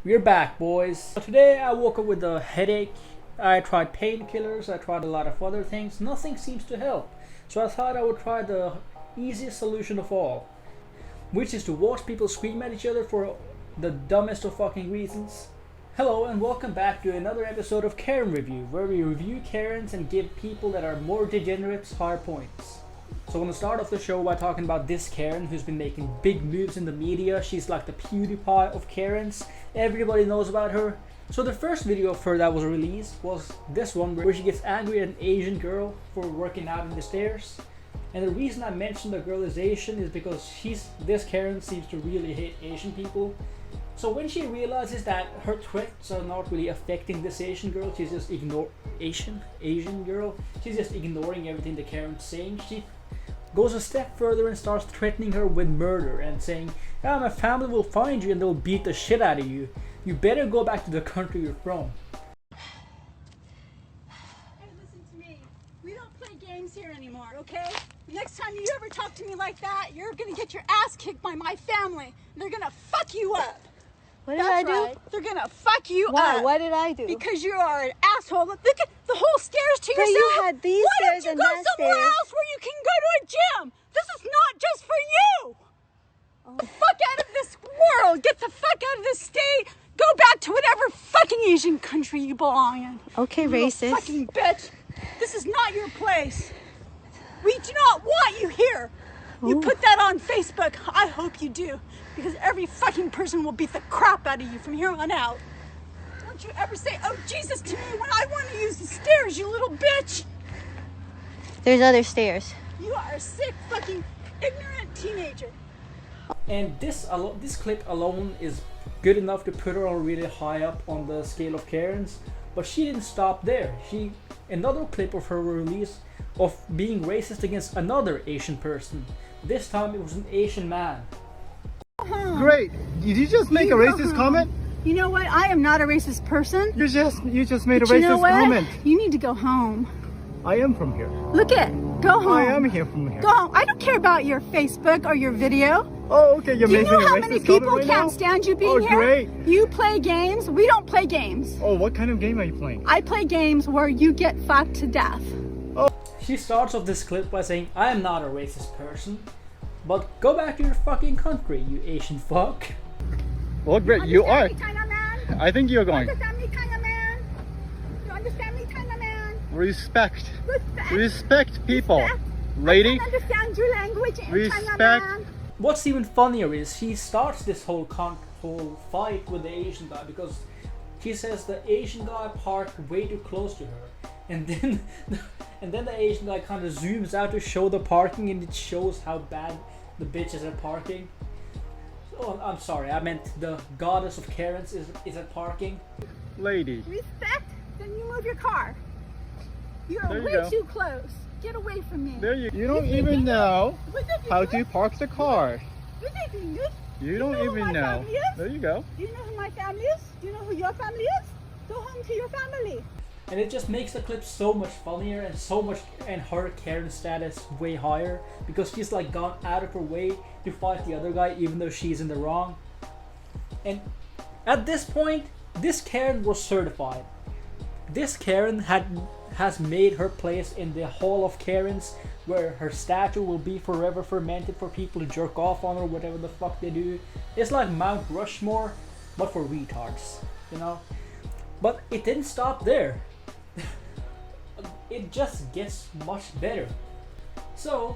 We're back, boys. So today I woke up with a headache. I tried painkillers, I tried a lot of other things. Nothing seems to help. So I thought I would try the easiest solution of all, which is to watch people scream at each other for the dumbest of fucking reasons. Hello and welcome back to another episode of Karen Review, where we review Karens and give people that are more degenerates higher points. So I'm gonna start off the show by talking about this Karen who's been making big moves in the media. She's like the PewDiePie of Karens. Everybody knows about her. So the first video of her that was released was this one where she gets angry at an Asian girl for working out in the stairs. And the reason I mentioned the girl is Asian is because this Karen seems to really hate Asian people. So when she realizes that her threats are not really affecting this Asian girl, she's just Asian girl. She's just ignoring everything the Karen's saying. She goes a step further and starts threatening her with murder and saying, my family will find you and they'll beat the shit out of you. You better go back to the country you're from. Hey, listen to me. We don't play games here anymore, okay? Next time you ever talk to me like that, you're gonna get your ass kicked by my family. They're gonna fuck you up. What did I do? Right. They're gonna fuck you Why? up. What did I do? Because you are an asshole. Look at the whole stairs to But yourself. you had these Why stairs don't and you go that somewhere stairs? else where you can go to a gym? This is not just for you. The fuck out of this world. Get the fuck out of this state. Go back to whatever fucking Asian country you belong in. Okay, You little racist. fucking bitch. This is not your place. We do not want you here. You Ooh. put that on Facebook. I hope you do. Because every fucking person will beat the crap out of you from here on out. Don't you ever say, oh Jesus to me when I want to use the stairs, you little bitch. There's other stairs. You are a sick fucking ignorant teenager. And this clip alone is good enough to put her on really high up on the scale of Karens. But she didn't stop there. Another clip of her released of being racist against another Asian person. This time it was an Asian man. Great. Did you just make a racist comment? You know what? I am not a racist person. You just made a But you know racist what? comment. You need to go home. I am from here. Look it. Go home. I am here from here. Go home. I don't care about your Facebook or your video. Oh, okay. You're Do you making know a how racist many comment people right can't now? stand you being Oh, here? great. You play games. We don't play games. Oh, what kind of game are you playing? I play games where you get fucked to death. She starts off this clip by saying, I am not a racist person, but go back to your fucking country, you Asian fuck. Well, great. You are. Understand me, China man? I think you're going. Understand me, China man? You understand me, China man? Respect. Respect. Respect people. Respect. I Lady. can understand your language in China Respect. man. What's even funnier is she starts this whole fight with the Asian guy because she says the Asian guy parked way too close to her, and then the Asian guy kind of zooms out to show the parking, and it shows how bad the bitch is at parking. Oh, I'm sorry, I meant the goddess of Karens is at parking. Lady. Respect, then you move your car. You're There you way go. too close. Get away from me. There you don't even know how to park the car. You don't know who even my know. family is? There you go. Do you know who my family is? Do you know who your family is? Go home to your family. And it just makes the clip so much funnier and her Karen status way higher because she's like gone out of her way to fight the other guy even though she's in the wrong. And at this point, this Karen was certified. This Karen has made her place in the Hall of Karens where her statue will be forever fermented for people to jerk off on or whatever the fuck they do. It's like Mount Rushmore, but for retards, you know? But it didn't stop there. It just gets much better. So,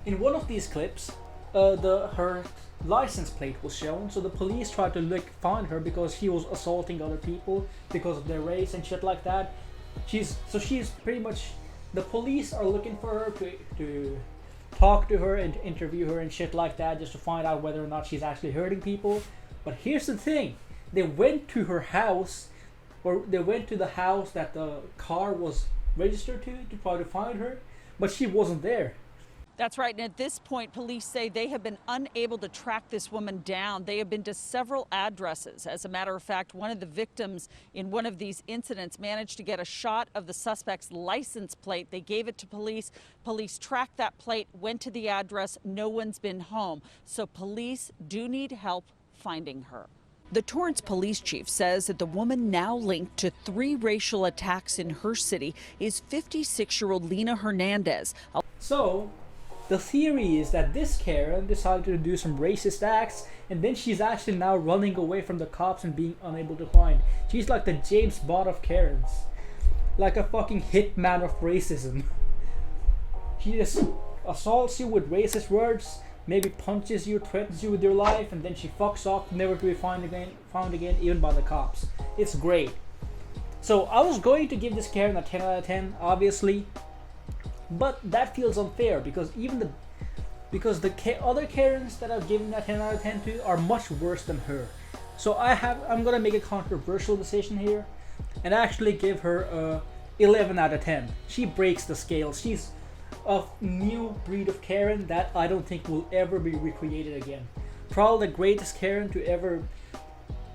in one of these clips, her license plate was shown, so the police tried to find her because she was assaulting other people because of their race and shit like that. She's pretty much, the police are looking for her to talk to her and interview her and shit like that just to find out whether or not she's actually hurting people. But here's the thing, they went to her house, or they went to the house that the car was registered to try to find her, but she wasn't there. That's right. And at this point, police say they have been unable to track this woman down. They have been to several addresses. As a matter of fact, one of the victims in one of these incidents managed to get a shot of the suspect's license plate. They gave it to police. Police tracked that plate, went to the address. No one's been home. So police do need help finding her. The Torrance police chief says that the woman now linked to 3 racial attacks in her city is 56-year-old Lena Hernandez. So, the theory is that this Karen decided to do some racist acts, and then she's actually now running away from the cops and being unable to find. She's like the James Bond of Karens. Like a fucking hitman of racism. She just assaults you with racist words, maybe punches you, threatens you with your life, and then she fucks off, never to be found again, even by the cops. It's great. So I was going to give this Karen a 10 out of 10, obviously, but that feels unfair because the other Karens that I've given a 10 out of 10 to are much worse than her. So I'm gonna make a controversial decision here, and actually give her a 11 out of 10. She breaks the scale. She's a new breed of Karen that I don't think will ever be recreated again. Probably the greatest Karen to ever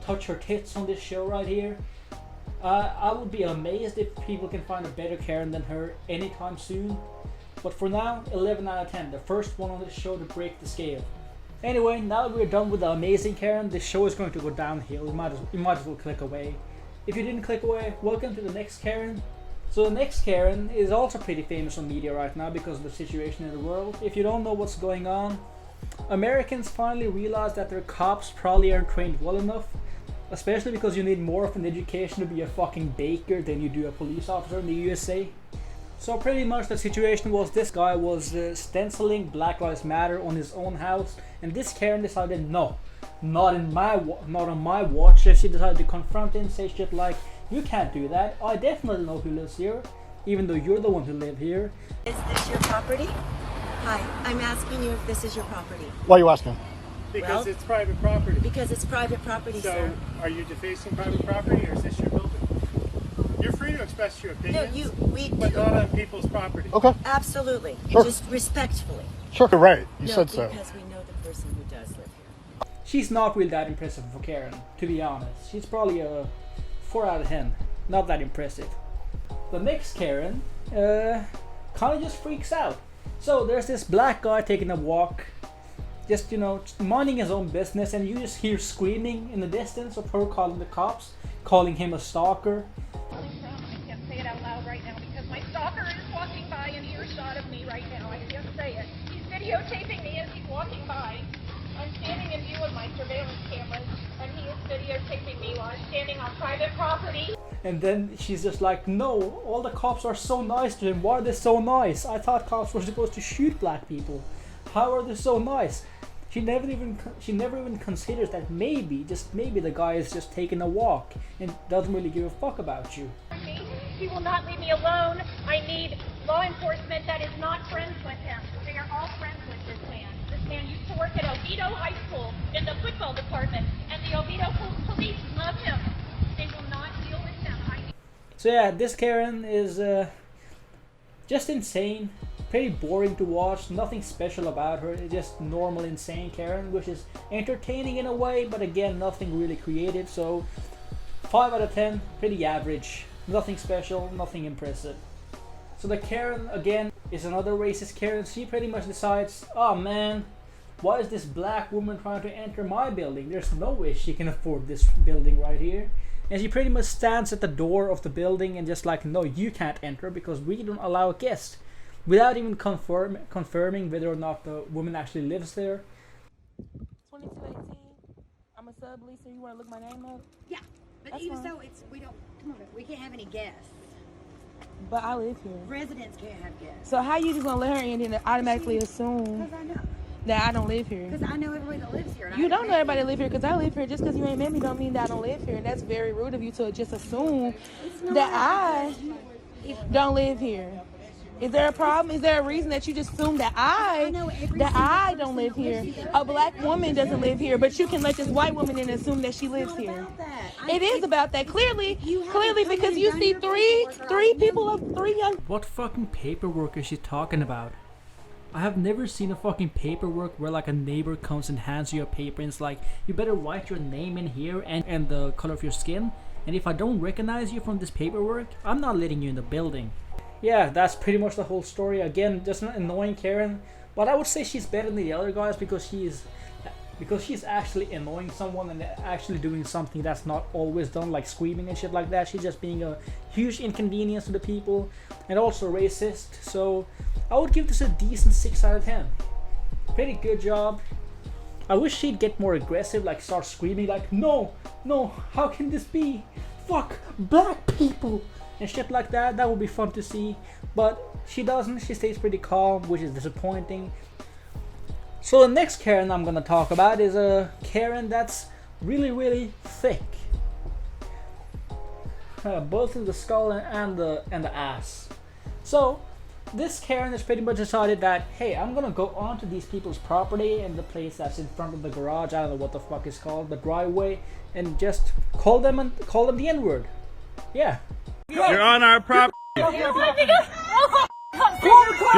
touch her tits on this show right here. I would be amazed if people can find a better Karen than her anytime soon. But for now, 11 out of 10. The first one on this show to break the scale. Anyway, now that we're done with the amazing Karen, this show is going to go downhill. You might as well click away. If you didn't click away, welcome to the next Karen. So the next Karen is also pretty famous on media right now because of the situation in the world. If you don't know what's going on, Americans finally realize that their cops probably aren't trained well enough, especially because you need more of an education to be a fucking baker than you do a police officer in the USA. So pretty much the situation was this guy was stenciling Black Lives Matter on his own house, and this Karen decided no, not on my watch, and she decided to confront him, say shit like, "You can't do that. I definitely know who lives here, even though you're the one who live here." Is this your property? Hi, I'm asking you if this is your property. Why are you asking? Because Well, it's private property. Because it's private property, So, sir. are you defacing private property, or is this your building? You're free to express your No, opinions, but not on people's property. Okay. absolutely. Sure. Just respectfully. Sure. You're right. You No, said so. because we know the person who does live here. She's not really that impressive for Karen, to be honest. She's probably a 4 out of 10. Not that impressive. The next Karen kind of just freaks out. So there's this black guy taking a walk, just minding his own business, and you just hear screaming in the distance of her calling the cops, calling him a stalker. I can't say it out loud right now because my stalker is walking by in earshot of me right now. I can't say it. He's videotaping me as he's walking by. I'm standing in view of my surveillance cameras, and he is videotaping me while I'm standing on private property. And then she's just like, "No, all the cops are so nice to him. Why are they so nice? I thought cops were supposed to shoot black people. How are they so nice?" She never even considers that maybe, just maybe, the guy is just taking a walk and doesn't really give a fuck about you. He will not leave me alone. I need law enforcement that is not friends with him. They are all friends with this man. This man used to work at Oviedo High School in the football department, and the Oviedo police love him. They will not deal with him. So yeah, this Karen is just insane. Pretty boring to watch. Nothing special about her. It's just normal insane Karen, which is entertaining in a way, but again, nothing really creative. So 5 out of 10, pretty average. Nothing special, nothing impressive. So the Karen, again, is another racist Karen. She pretty much decides, "Oh man, why is this black woman trying to enter my building? There's no way she can afford this building right here." And she pretty much stands at the door of the building and just like, "No, you can't enter because we don't allow guests," without even confirming whether or not the woman actually lives there. 2218. I'm a subleaser. You want to look my name up? Yeah, but That's even fine. so, we don't. Come on, we can't have any guests. But I live here. Residents can't have guests. So how you just gonna let her in and automatically assume Because I know. that I don't live here? Because I know everybody that lives here. and I You don't haven't know everybody met that live here because I live here. Just because you ain't met me don't mean that I don't live here. And that's very rude of you to just assume It's not that I if don't live here. Is there a problem? Is there a reason that you just assume that I know every that single I person don't live that lives here? here. A black woman doesn't live here, but you can let this white woman in and assume that she lives here. about that. It is about that. Clearly, You haven't clearly, come because and you done see your three paperwork, or I people know of 3 young. What fucking paperwork is she talking about? I have never seen a fucking paperwork where like a neighbor comes and hands you a paper and it's like, "You better write your name in here and the color of your skin. And if I don't recognize you from this paperwork, I'm not letting you in the building." Yeah, that's pretty much the whole story. Again, just an annoying Karen. But I would say she's better than the other guys because she's because she's actually annoying someone and actually doing something that's not always done, like screaming and shit like that. She's just being a huge inconvenience to the people and also racist. So I would give this a decent 6 out of 10. Pretty good job. I wish she'd get more aggressive, like start screaming like, no, how can this be? Fuck black people and shit like that. That would be fun to see, but she doesn't. She stays pretty calm, which is disappointing. So the next Karen I'm gonna talk about is a Karen that's really thick, both in the skull and the ass. So this Karen has pretty much decided that, hey, I'm gonna go onto these people's property and the place that's in front of the garage, I don't know what the fuck it's called, the driveway, and just call them the N-word. Yeah. You're on our property. You're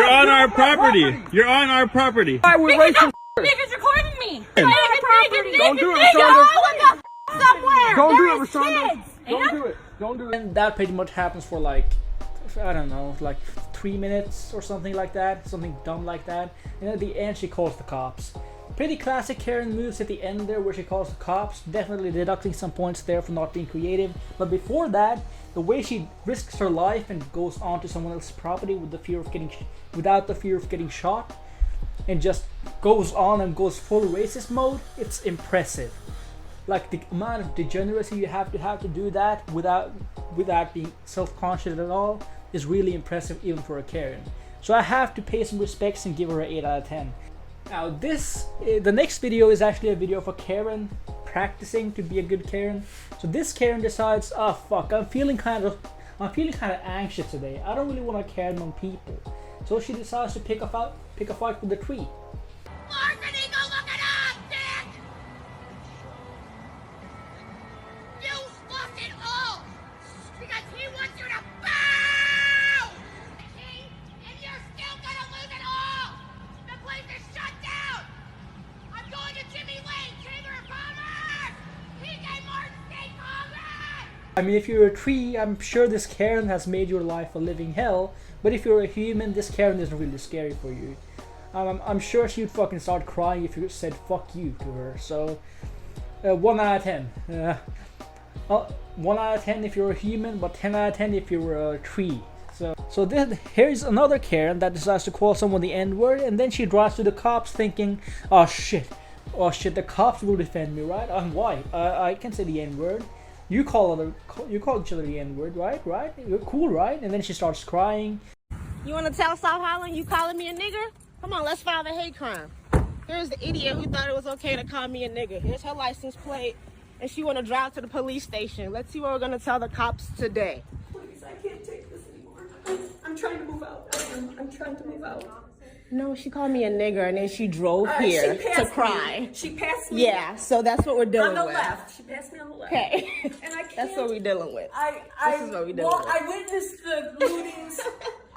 on our property. You're on our property. Why we're racist? Niggas recording me. Don't do it, Rashonda. Somewhere. Don't do it, Rashonda. Don't do it. Don't do it. And that pretty much happens for like, I don't know, like 3 minutes or something like that, something dumb like that. And at the end she calls the cops. Pretty classic Karen moves at the end there where she calls the cops, definitely deducting some points there for not being creative. But before that, the way she risks her life and goes onto someone else's property with the fear of getting without the fear of getting shot, and just goes on and goes full racist mode, it's impressive. Like the amount of degeneracy you have to do that without being self-conscious at all is really impressive even for a Karen. So I have to pay some respects and give her an 8 out of 10. Now the next video is actually a video for Karen practicing to be a good Karen. So this Karen decides, oh fuck, I'm feeling kind of anxious today. I don't really want to care among people. So she decides to pick a fight with the tree. Larceny, go look it up, Dick! You lost it all! Because he wants you to bow! And you're still gonna lose it all! The place is shut down! I'm going to Jimmy Lane, Chamber of Commerce! PJ Martin State Congress! I mean, if you're a tree, I'm sure this Karen has made your life a living hell. But if you're a human, this Karen isn't really scary for you. I'm sure she'd fucking start crying if you said fuck you to her. So 1 out of 10. 1 out of 10 if you're a human, but 10 out of 10 if you're a tree. So then here's another Karen that decides to call someone the N-word, and then she drives to the cops thinking, oh shit, the cops will defend me, right? I'm white, I can say the N-word. You call each other the N-word, right? You're cool, right? And then she starts crying. You want to tell South Highland you calling me a nigger? Come on, let's file the hate crime. Here's the idiot who thought it was okay to call me a nigger. Here's her license plate, and she want to drive to the police station. Let's see what we're going to tell the cops today. Please, I can't take this anymore. I'm trying to move out. I'm trying to move out. No, she called me a nigger, and then she drove here to cry. She passed me. Yeah, so that's what we're dealing with. On the left. She passed me on the left. Okay. And I can't. That's what we're dealing with. This is what we're dealing with.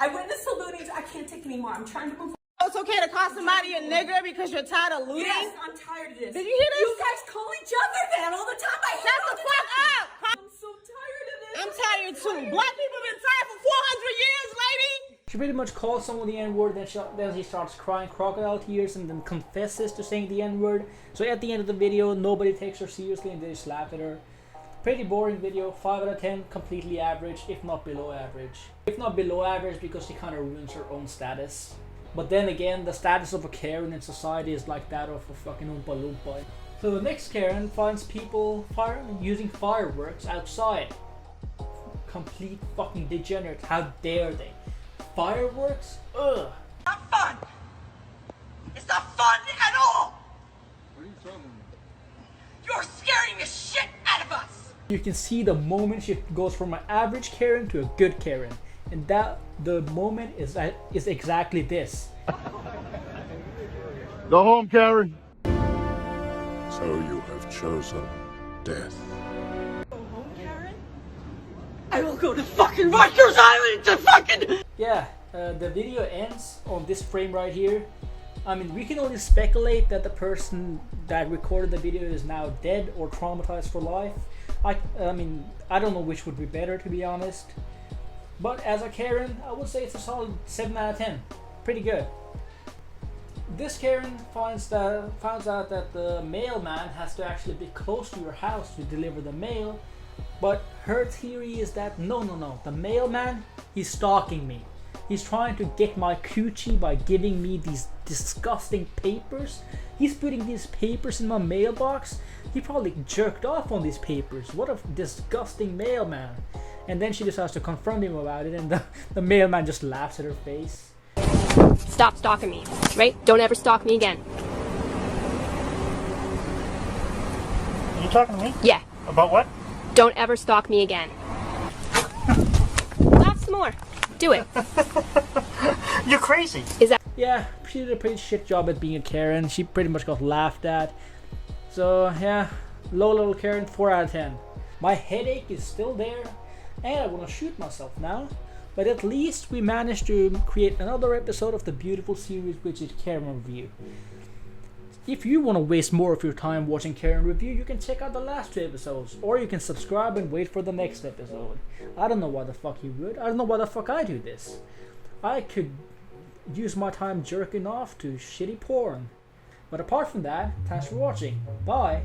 I witnessed the lootings. I can't take anymore. I'm trying to move. It's okay to call somebody a nigger because you're tired of looting? Yes, I'm tired of this. Did you hear this? You guys call each other that all the time. Shut the fuck up! I'm so tired of this. I'm tired too. Black people been tired for 400 years, lady! She pretty much calls someone the N-word, then she starts crying crocodile tears and then confesses to saying the N-word. So at the end of the video, nobody takes her seriously and they just laugh at her. Pretty boring video, 5 out of 10, completely average, if not below average. If not below average because she kind of ruins her own status. But then again, the status of a Karen in society is like that of a fucking Oompa Loompa. So the next Karen finds people using fireworks outside. Complete fucking degenerates, how dare they? Fireworks? Ugh. Not fun! It's not fun at all! What are you talking about? You're scaring the shit out of us! You can see the moment she goes from an average Karen to a good Karen. And that the moment is exactly this. Go home, Karen. So you have chosen death. Go home, Karen? I will go to fucking Rikers Island to fucking... Yeah, the video ends on this frame right here. I mean, we can only speculate that the person that recorded the video is now dead or traumatized for life. I mean, I don't know which would be better, to be honest. But as a Karen, I would say it's a solid 7 out of 10. Pretty good. This Karen finds out that the mailman has to actually be close to your house to deliver the mail, but her theory is that no, the mailman, he's stalking me. He's trying to get my coochie by giving me these disgusting papers. He's putting these papers in my mailbox. He probably jerked off on these papers. What a disgusting mailman. And then she decides to confront him about it, and the mailman just laughs at her face. Stop stalking me, right? Don't ever stalk me again. Are you talking to me? Yeah. About what? Don't ever stalk me again. Laugh some more. Do it. You're crazy. Is that? Yeah, she did a pretty shit job at being a Karen. She pretty much got laughed at. So yeah, low level Karen, 4 out of 10. My headache is still there, and I want to shoot myself now. But at least we managed to create another episode of the beautiful series, which is Karen Review. If you want to waste more of your time watching Karen Review, you can check out the last 2 episodes, or you can subscribe and wait for the next episode. I don't know why the fuck you would. I don't know why the fuck I do this. I could use my time jerking off to shitty porn. But apart from that, thanks for watching. Bye.